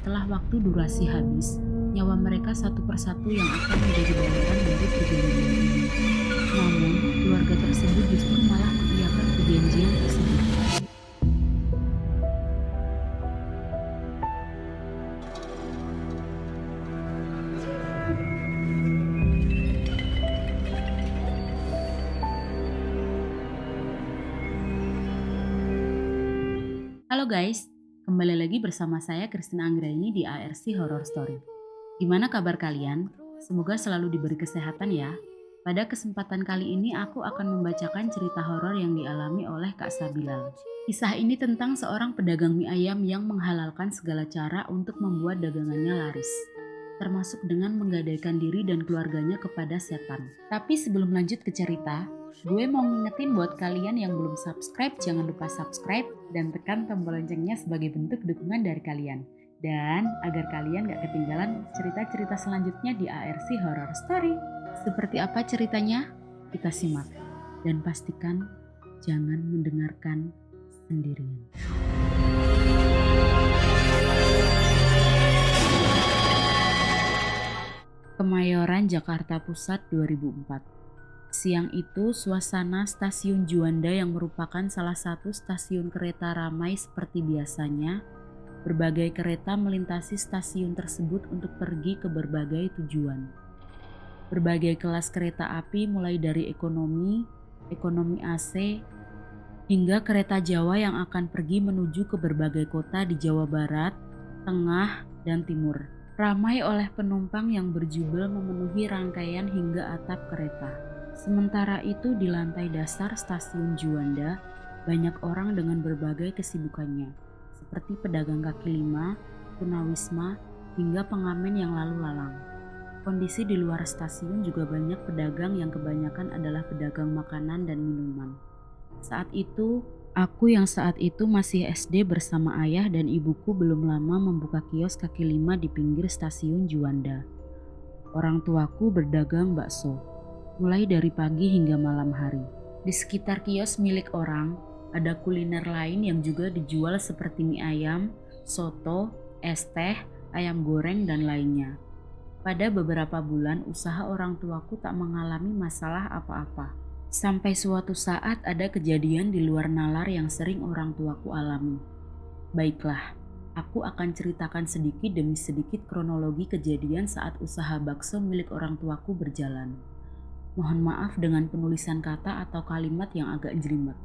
setelah waktu durasi habis, nyawa mereka satu persatu yang akan menjadi bayaran dari perjanjian ini. Namun, keluarga tersebut justru malah mengiyakan perjanjian tersebut. Halo guys, kembali lagi bersama saya Christina Anggraini di ARC Horror Story. Gimana kabar kalian? Semoga selalu diberi kesehatan ya. Pada kesempatan kali ini aku akan membacakan cerita horor yang dialami oleh Kak Sabilal. Kisah ini tentang seorang pedagang mie ayam yang menghalalkan segala cara untuk membuat dagangannya laris, termasuk dengan menggadaikan diri dan keluarganya kepada setan. Tapi sebelum lanjut ke cerita, gue mau ngingetin buat kalian yang belum subscribe, jangan lupa subscribe dan tekan tombol loncengnya sebagai bentuk dukungan dari kalian. Dan agar kalian gak ketinggalan cerita-cerita selanjutnya di ARC Horror Story. Seperti apa ceritanya? Kita simak. Dan pastikan jangan mendengarkan sendirian. Kemayoran, Jakarta Pusat 2004. Siang itu suasana stasiun Juanda yang merupakan salah satu stasiun kereta ramai seperti biasanya. Berbagai kereta melintasi stasiun tersebut untuk pergi ke berbagai tujuan. Berbagai kelas kereta api mulai dari ekonomi AC, hingga kereta Jawa yang akan pergi menuju ke berbagai kota di Jawa Barat, Tengah, dan Timur. Ramai oleh penumpang yang berjubel memenuhi rangkaian hingga atap kereta. Sementara itu di lantai dasar stasiun Juanda, banyak orang dengan berbagai kesibukannya, seperti pedagang kaki lima, tunawisma, hingga pengamen yang lalu lalang. Kondisi di luar stasiun juga banyak pedagang yang kebanyakan adalah pedagang makanan dan minuman. Saat itu, aku yang saat itu masih SD bersama ayah dan ibuku belum lama membuka kios kaki lima di pinggir stasiun Juanda. Orang tuaku berdagang bakso, mulai dari pagi hingga malam hari. Di sekitar kios milik orang, ada kuliner lain yang juga dijual seperti mie ayam, soto, es teh, ayam goreng, dan lainnya. Pada beberapa bulan, usaha orang tuaku tak mengalami masalah apa-apa. Sampai suatu saat ada kejadian di luar nalar yang sering orang tuaku alami. Baiklah, aku akan ceritakan sedikit demi sedikit kronologi kejadian saat usaha bakso milik orang tuaku berjalan. Mohon maaf dengan penulisan kata atau kalimat yang agak jelimet.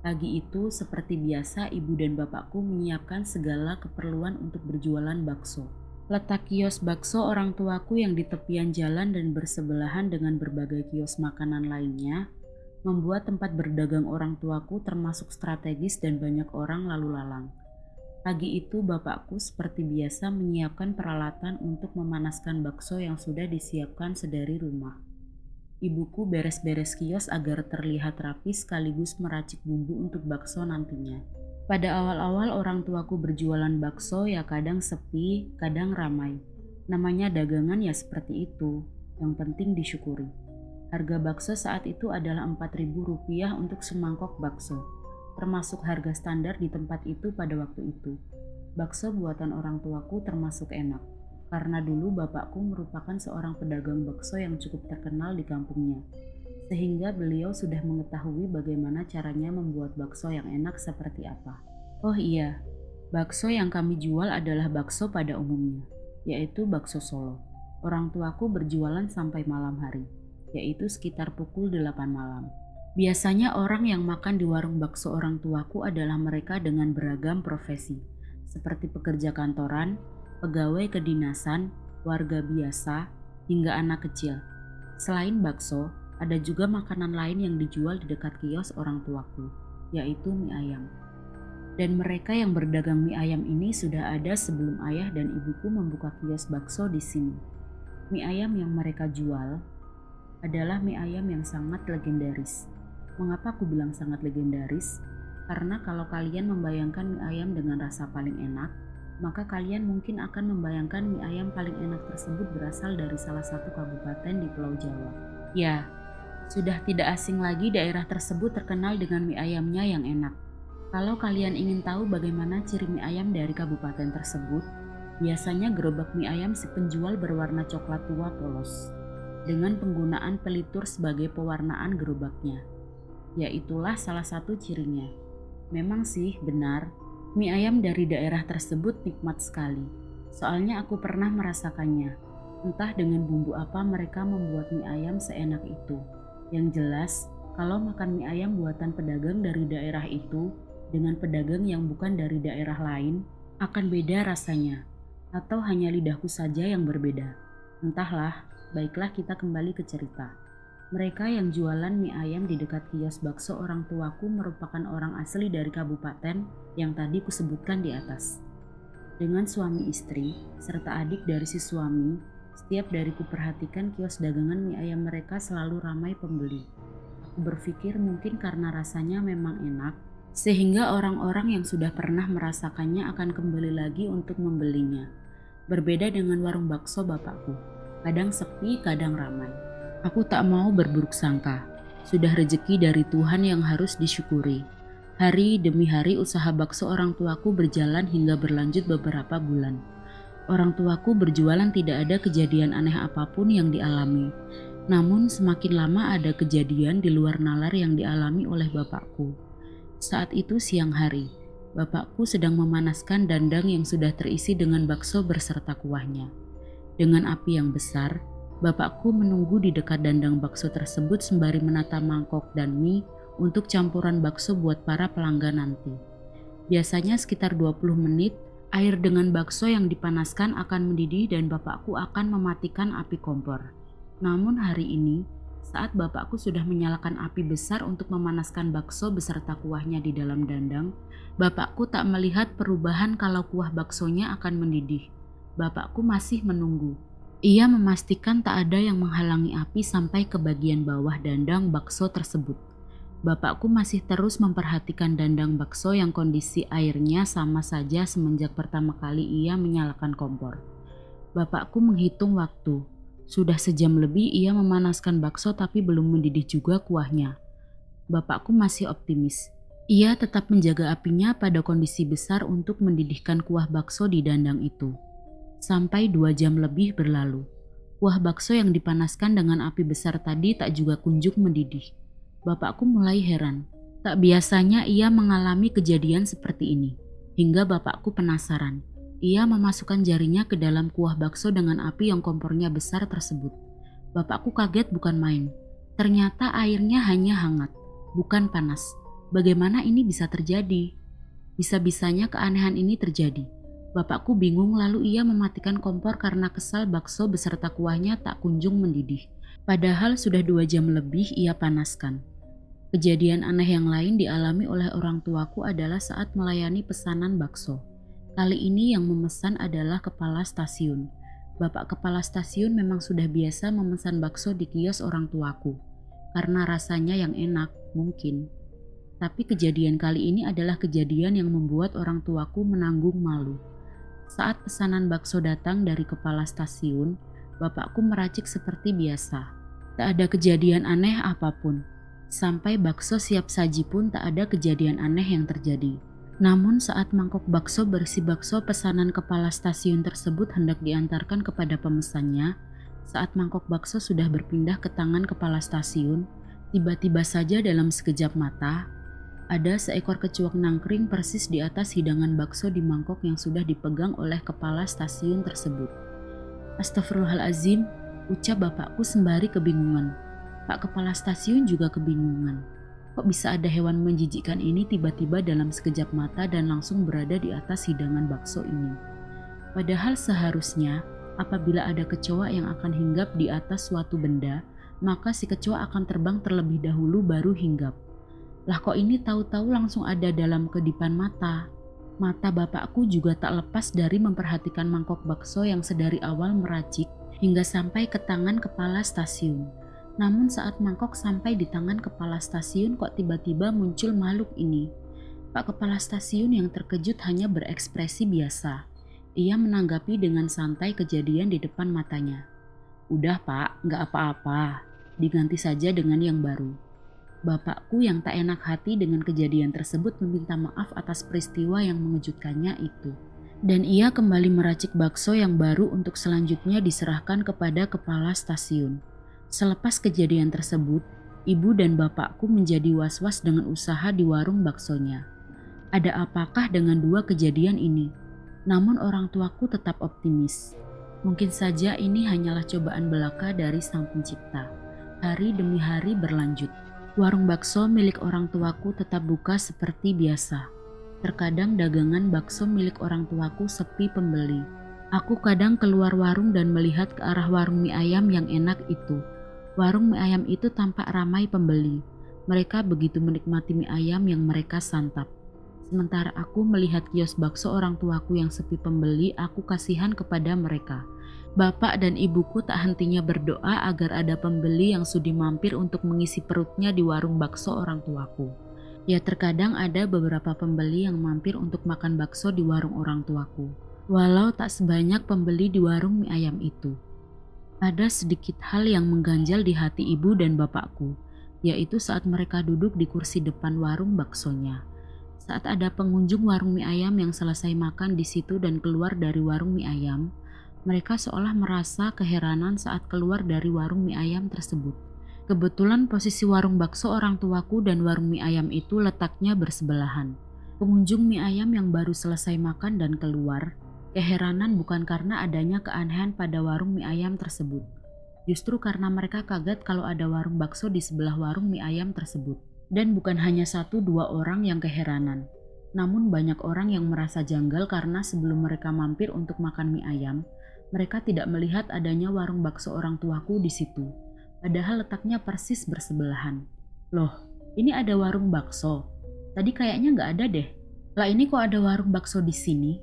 Pagi itu, seperti biasa, ibu dan bapakku menyiapkan segala keperluan untuk berjualan bakso. Letak kios bakso orang tuaku yang di tepian jalan dan bersebelahan dengan berbagai kios makanan lainnya, membuat tempat berdagang orang tuaku termasuk strategis dan banyak orang lalu lalang. Pagi itu bapakku seperti biasa menyiapkan peralatan untuk memanaskan bakso yang sudah disiapkan sedari rumah. Ibuku beres-beres kios agar terlihat rapi sekaligus meracik bumbu untuk bakso nantinya. Pada awal-awal orang tuaku berjualan bakso ya kadang sepi, kadang ramai. Namanya dagangan ya seperti itu, yang penting disyukuri. Harga bakso saat itu adalah Rp4.000 untuk semangkok bakso, termasuk harga standar di tempat itu pada waktu itu. Bakso buatan orang tuaku termasuk enak, karena dulu bapakku merupakan seorang pedagang bakso yang cukup terkenal di kampungnya. Sehingga beliau sudah mengetahui bagaimana caranya membuat bakso yang enak seperti apa. Oh iya, bakso yang kami jual adalah bakso pada umumnya, yaitu bakso Solo. Orang tuaku berjualan sampai malam hari, yaitu sekitar pukul 8 malam. Biasanya orang yang makan di warung bakso orang tuaku adalah mereka dengan beragam profesi, seperti pekerja kantoran, pegawai kedinasan, warga biasa, hingga anak kecil. Selain bakso, ada juga makanan lain yang dijual di dekat kios orang tuaku, yaitu mie ayam. Dan mereka yang berdagang mie ayam ini sudah ada sebelum ayah dan ibuku membuka kios bakso di sini. Mie ayam yang mereka jual adalah mie ayam yang sangat legendaris. Mengapa aku bilang sangat legendaris? Karena kalau kalian membayangkan mie ayam dengan rasa paling enak, maka kalian mungkin akan membayangkan mie ayam paling enak tersebut berasal dari salah satu kabupaten di Pulau Jawa. Ya, sudah tidak asing lagi daerah tersebut terkenal dengan mie ayamnya yang enak. Kalau kalian ingin tahu bagaimana ciri mie ayam dari kabupaten tersebut, Biasanya gerobak mie ayam si penjual berwarna coklat tua polos, dengan penggunaan pelitur sebagai pewarnaan gerobaknya. Yaitulah salah satu cirinya. Memang sih benar, mie ayam dari daerah tersebut nikmat sekali. Soalnya aku pernah merasakannya. Entah dengan bumbu apa mereka membuat mie ayam seenak itu. Yang jelas, kalau makan mie ayam buatan pedagang dari daerah itu dengan pedagang yang bukan dari daerah lain, akan beda rasanya. Atau hanya lidahku saja yang berbeda. Entahlah, baiklah kita kembali ke cerita. Mereka yang jualan mie ayam di dekat kios bakso orang tuaku merupakan orang asli dari kabupaten yang tadi kusebutkan di atas. Dengan suami istri, serta adik dari si suami, setiap dari kuperhatikan kios dagangan mie ayam mereka selalu ramai pembeli. Aku berpikir mungkin karena rasanya memang enak, sehingga orang-orang yang sudah pernah merasakannya akan kembali lagi untuk membelinya. Berbeda dengan warung bakso bapakku, kadang sepi, kadang ramai. Aku tak mau berburuk sangka. Sudah rezeki dari Tuhan yang harus disyukuri. Hari demi hari usaha bakso orang tuaku berjalan hingga berlanjut beberapa bulan. Orang tuaku berjualan tidak ada kejadian aneh apapun yang dialami. Namun semakin lama ada kejadian di luar nalar yang dialami oleh bapakku. Saat itu siang hari, bapakku sedang memanaskan dandang yang sudah terisi dengan bakso berserta kuahnya. Dengan api yang besar, bapakku menunggu di dekat dandang bakso tersebut sembari menata mangkok dan mie untuk campuran bakso buat para pelanggan nanti. Biasanya sekitar 20 menit, air dengan bakso yang dipanaskan akan mendidih dan bapakku akan mematikan api kompor. Namun hari ini, saat bapakku sudah menyalakan api besar untuk memanaskan bakso beserta kuahnya di dalam dandang, bapakku tak melihat perubahan kalau kuah baksonya akan mendidih. Bapakku masih menunggu. Ia memastikan tak ada yang menghalangi api sampai ke bagian bawah dandang bakso tersebut. Bapakku masih terus memperhatikan dandang bakso yang kondisi airnya sama saja semenjak pertama kali ia menyalakan kompor. Bapakku menghitung waktu. Sudah sejam lebih ia memanaskan bakso tapi belum mendidih juga kuahnya. Bapakku masih optimis. Ia tetap menjaga apinya pada kondisi besar untuk mendidihkan kuah bakso di dandang itu. Sampai 2 jam lebih berlalu. Kuah bakso yang dipanaskan dengan api besar tadi tak juga kunjung mendidih. Bapakku mulai heran. Tak biasanya ia mengalami kejadian seperti ini. Hingga bapakku penasaran. Ia memasukkan jarinya ke dalam kuah bakso dengan api yang kompornya besar tersebut. Bapakku kaget bukan main. Ternyata airnya hanya hangat, bukan panas. Bagaimana ini bisa terjadi? Bisa-bisanya keanehan ini terjadi. Bapakku bingung lalu ia mematikan kompor karena kesal bakso beserta kuahnya tak kunjung mendidih. Padahal sudah 2 jam lebih ia panaskan. Kejadian aneh yang lain dialami oleh orang tuaku adalah saat melayani pesanan bakso. Kali ini yang memesan adalah kepala stasiun. Bapak kepala stasiun memang sudah biasa memesan bakso di kios orang tuaku. Karena rasanya yang enak, mungkin. Tapi kejadian kali ini adalah kejadian yang membuat orang tuaku menanggung malu. Saat pesanan bakso datang dari kepala stasiun, bapakku meracik seperti biasa. Tak ada kejadian aneh apapun. Sampai bakso siap saji pun tak ada kejadian aneh yang terjadi. Namun saat mangkok bakso berisi bakso pesanan kepala stasiun tersebut hendak diantarkan kepada pemesannya, saat mangkok bakso sudah berpindah ke tangan kepala stasiun, tiba-tiba saja dalam sekejap mata, ada seekor kecoak nangkring persis di atas hidangan bakso di mangkok yang sudah dipegang oleh kepala stasiun tersebut. Astagfirullahalazim, ucap bapakku sembari kebingungan. Pak kepala stasiun juga kebingungan. Kok bisa ada hewan menjijikkan ini tiba-tiba dalam sekejap mata dan langsung berada di atas hidangan bakso ini? Padahal seharusnya apabila ada kecoa yang akan hinggap di atas suatu benda, maka si kecoa akan terbang terlebih dahulu baru hinggap. Lah kok ini tahu-tahu langsung ada dalam kedipan mata. Mata bapakku juga tak lepas dari memperhatikan mangkok bakso yang sedari awal meracik hingga sampai ke tangan kepala stasiun. Namun saat mangkok sampai di tangan kepala stasiun kok tiba-tiba muncul makhluk ini. Pak kepala stasiun yang terkejut hanya berekspresi biasa. Ia menanggapi dengan santai kejadian di depan matanya. Udah pak, gak apa-apa. Diganti saja dengan yang baru. Bapakku yang tak enak hati dengan kejadian tersebut meminta maaf atas peristiwa yang mengejutkannya itu. Dan ia kembali meracik bakso yang baru untuk selanjutnya diserahkan kepada kepala stasiun. Selepas kejadian tersebut, ibu dan bapakku menjadi was-was dengan usaha di warung baksonya. Ada apakah dengan dua kejadian ini? Namun orang tuaku tetap optimis. Mungkin saja ini hanyalah cobaan belaka dari Sang Pencipta. Hari demi hari berlanjut. Warung bakso milik orang tuaku tetap buka seperti biasa. Terkadang dagangan bakso milik orang tuaku sepi pembeli. Aku kadang keluar warung dan melihat ke arah warung mie ayam yang enak itu. Warung mie ayam itu tampak ramai pembeli. Mereka begitu menikmati mie ayam yang mereka santap. Sementara aku melihat kios bakso orang tuaku yang sepi pembeli, aku kasihan kepada mereka. Bapak dan ibuku tak hentinya berdoa agar ada pembeli yang sudi mampir untuk mengisi perutnya di warung bakso orang tuaku. Ya terkadang ada beberapa pembeli yang mampir untuk makan bakso di warung orang tuaku. Walau tak sebanyak pembeli di warung mie ayam itu. Ada sedikit hal yang mengganjal di hati ibu dan bapakku, yaitu saat mereka duduk di kursi depan warung baksonya. Saat ada pengunjung warung mie ayam yang selesai makan di situ dan keluar dari warung mie ayam, mereka seolah merasa keheranan saat keluar dari warung mie ayam tersebut. Kebetulan posisi warung bakso orang tuaku dan warung mie ayam itu letaknya bersebelahan. Pengunjung mie ayam yang baru selesai makan dan keluar, keheranan bukan karena adanya keanehan pada warung mie ayam tersebut. Justru karena mereka kaget kalau ada warung bakso di sebelah warung mie ayam tersebut. Dan bukan hanya 1-2 orang yang keheranan. Namun banyak orang yang merasa janggal karena sebelum mereka mampir untuk makan mie ayam, mereka tidak melihat adanya warung bakso orang tuaku di situ. Padahal letaknya persis bersebelahan. Loh, ini ada warung bakso. Tadi kayaknya nggak ada deh. Lah ini kok ada warung bakso di sini?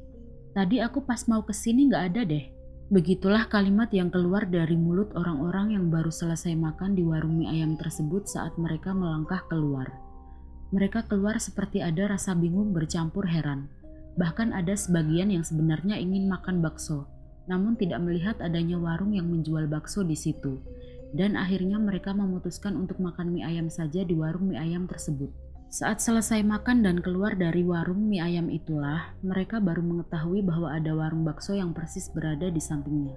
Tadi aku pas mau ke sini nggak ada deh. Begitulah kalimat yang keluar dari mulut orang-orang yang baru selesai makan di warung mie ayam tersebut saat mereka melangkah keluar. Mereka keluar seperti ada rasa bingung bercampur heran. Bahkan ada sebagian yang sebenarnya ingin makan bakso, namun tidak melihat adanya warung yang menjual bakso di situ. Dan akhirnya mereka memutuskan untuk makan mie ayam saja di warung mie ayam tersebut. Saat selesai makan dan keluar dari warung mie ayam itulah, mereka baru mengetahui bahwa ada warung bakso yang persis berada di sampingnya.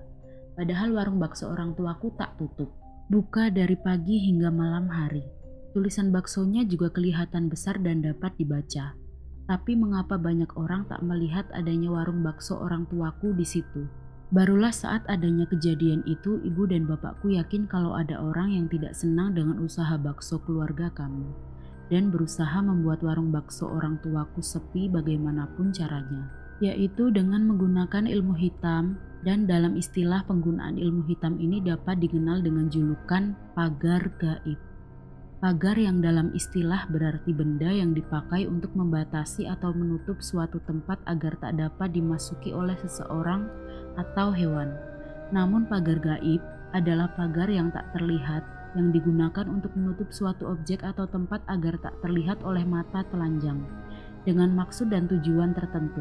Padahal warung bakso orang tuaku tak tutup. Buka dari pagi hingga malam hari. Tulisan baksonya juga kelihatan besar dan dapat dibaca. Tapi mengapa banyak orang tak melihat adanya warung bakso orang tuaku di situ? Barulah saat adanya kejadian itu, ibu dan bapakku yakin kalau ada orang yang tidak senang dengan usaha bakso keluarga kami. Dan berusaha membuat warung bakso orang tuaku sepi bagaimanapun caranya, yaitu dengan menggunakan ilmu hitam, dan dalam istilah penggunaan ilmu hitam ini dapat dikenal dengan julukan pagar gaib. Pagar yang dalam istilah berarti benda yang dipakai untuk membatasi atau menutup suatu tempat agar tak dapat dimasuki oleh seseorang atau hewan. Namun pagar gaib adalah pagar yang tak terlihat yang digunakan untuk menutup suatu objek atau tempat agar tak terlihat oleh mata telanjang, dengan maksud dan tujuan tertentu.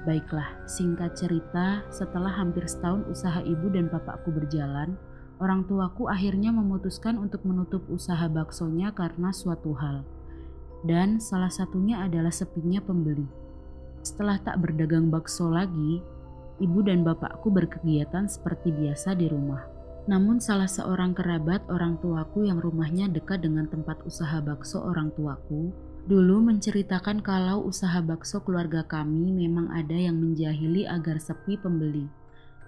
Baiklah, singkat cerita, setelah hampir setahun usaha ibu dan bapakku berjalan, orang tuaku akhirnya memutuskan untuk menutup usaha baksonya karena suatu hal. Dan salah satunya adalah sepinya pembeli. Setelah tak berdagang bakso lagi, ibu dan bapakku berkegiatan seperti biasa di rumah. Namun salah seorang kerabat orang tuaku yang rumahnya dekat dengan tempat usaha bakso orang tuaku, dulu menceritakan kalau usaha bakso keluarga kami memang ada yang menjahili agar sepi pembeli.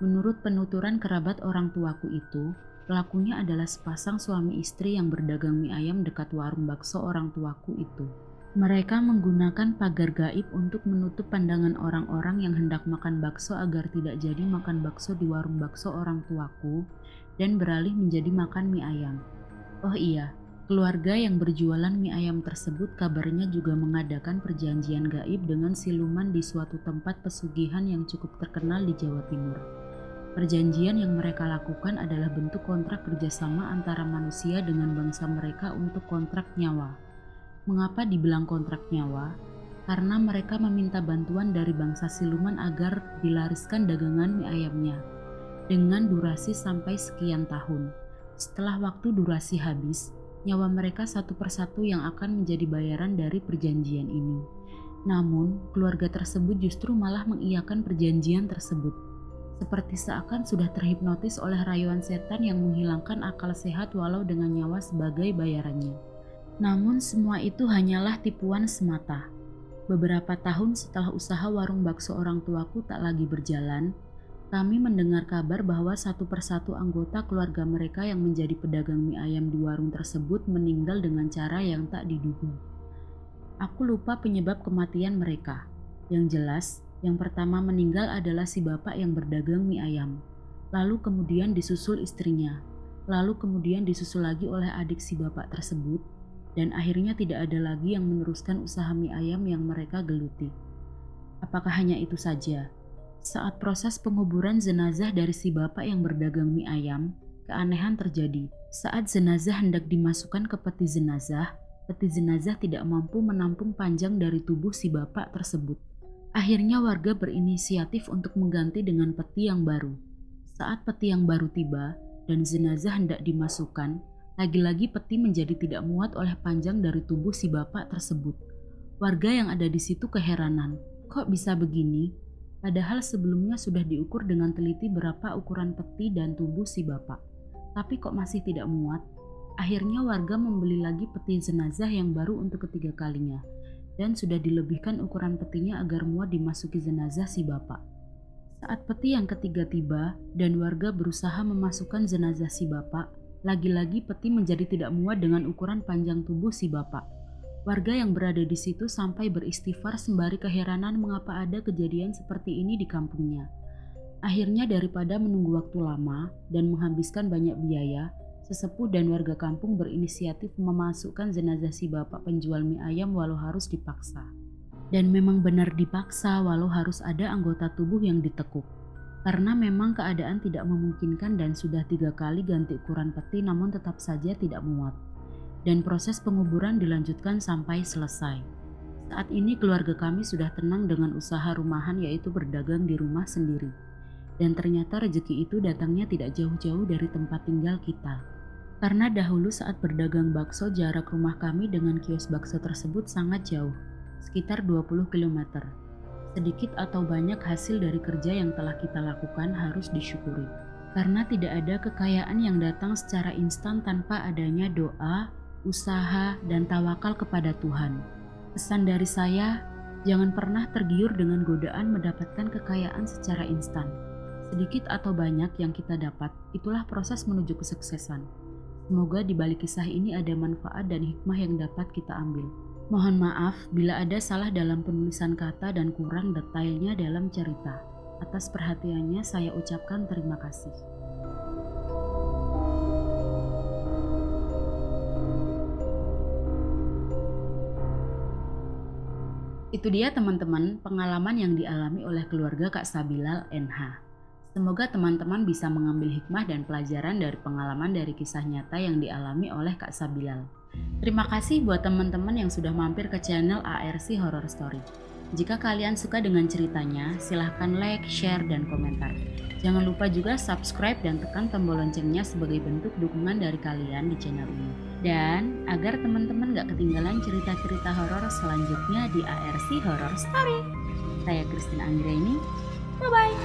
Menurut penuturan kerabat orang tuaku itu, pelakunya adalah sepasang suami istri yang berdagang mie ayam dekat warung bakso orang tuaku itu. Mereka menggunakan pagar gaib untuk menutup pandangan orang-orang yang hendak makan bakso agar tidak jadi makan bakso di warung bakso orang tuaku dan beralih menjadi makan mie ayam. Oh iya, keluarga yang berjualan mie ayam tersebut kabarnya juga mengadakan perjanjian gaib dengan siluman di suatu tempat pesugihan yang cukup terkenal di Jawa Timur. Perjanjian yang mereka lakukan adalah bentuk kontrak kerjasama antara manusia dengan bangsa mereka untuk kontrak nyawa. Mengapa dibilang kontrak nyawa? Karena mereka meminta bantuan dari bangsa siluman agar dilariskan dagangan mie ayamnya dengan durasi sampai sekian tahun. Setelah waktu durasi habis, nyawa mereka satu persatu yang akan menjadi bayaran dari perjanjian ini. Namun, keluarga tersebut justru malah mengiyakan perjanjian tersebut. Seperti seakan sudah terhipnotis oleh rayuan setan yang menghilangkan akal sehat walau dengan nyawa sebagai bayarannya. Namun semua itu hanyalah tipuan semata. Beberapa tahun setelah usaha warung bakso orang tuaku tak lagi berjalan, kami mendengar kabar bahwa satu persatu anggota keluarga mereka yang menjadi pedagang mie ayam di warung tersebut meninggal dengan cara yang tak diduga. Aku lupa penyebab kematian mereka. Yang jelas, yang pertama meninggal adalah si bapak yang berdagang mie ayam. Lalu kemudian disusul istrinya. Lalu kemudian disusul lagi oleh adik si bapak tersebut. Dan akhirnya tidak ada lagi yang meneruskan usaha mie ayam yang mereka geluti. Apakah hanya itu saja? Saat proses penguburan jenazah dari si bapak yang berdagang mie ayam, keanehan terjadi. Saat jenazah hendak dimasukkan ke peti jenazah tidak mampu menampung panjang dari tubuh si bapak tersebut. Akhirnya warga berinisiatif untuk mengganti dengan peti yang baru. Saat peti yang baru tiba dan jenazah hendak dimasukkan, lagi-lagi peti menjadi tidak muat oleh panjang dari tubuh si bapak tersebut. Warga yang ada di situ keheranan, kok bisa begini? Padahal sebelumnya sudah diukur dengan teliti berapa ukuran peti dan tubuh si bapak. Tapi kok masih tidak muat? Akhirnya warga membeli lagi peti jenazah yang baru untuk ketiga kalinya dan sudah dilebihkan ukuran petinya agar muat dimasuki jenazah si bapak. Saat peti yang ketiga tiba dan warga berusaha memasukkan jenazah si bapak, lagi-lagi peti menjadi tidak muat dengan ukuran panjang tubuh si bapak. Warga yang berada di situ sampai beristighfar sembari keheranan mengapa ada kejadian seperti ini di kampungnya. Akhirnya daripada menunggu waktu lama dan menghabiskan banyak biaya, sesepuh dan warga kampung berinisiatif memasukkan jenazah si bapak penjual mie ayam walau harus dipaksa. Dan memang benar dipaksa walau harus ada anggota tubuh yang ditekuk. Karena memang keadaan tidak memungkinkan dan sudah 3 kali ganti ukuran peti namun tetap saja tidak muat. Dan proses penguburan dilanjutkan sampai selesai. Saat ini keluarga kami sudah tenang dengan usaha rumahan yaitu berdagang di rumah sendiri. Dan ternyata rezeki itu datangnya tidak jauh-jauh dari tempat tinggal kita. Karena dahulu saat berdagang bakso jarak rumah kami dengan kios bakso tersebut sangat jauh, sekitar 20 km. Sedikit atau banyak hasil dari kerja yang telah kita lakukan harus disyukuri. Karena tidak ada kekayaan yang datang secara instan tanpa adanya doa, usaha, dan tawakal kepada Tuhan. Pesan dari saya, jangan pernah tergiur dengan godaan mendapatkan kekayaan secara instan. Sedikit atau banyak yang kita dapat, itulah proses menuju kesuksesan. Semoga di balik kisah ini ada manfaat dan hikmah yang dapat kita ambil. Mohon maaf bila ada salah dalam penulisan kata dan kurang detailnya dalam cerita. Atas perhatiannya saya ucapkan terima kasih. Itu dia teman-teman pengalaman yang dialami oleh keluarga Kak Sabilal NH. Semoga teman-teman bisa mengambil hikmah dan pelajaran dari pengalaman dari kisah nyata yang dialami oleh Kak Sabilal. Terima kasih buat teman-teman yang sudah mampir ke channel ARC Horror Story. Jika kalian suka dengan ceritanya, silahkan like, share, dan komentar. Jangan lupa juga subscribe dan tekan tombol loncengnya sebagai bentuk dukungan dari kalian di channel ini. Dan agar teman-teman gak ketinggalan cerita-cerita horor selanjutnya di ARC Horror Story. Saya Christine Anggraini. Bye-bye.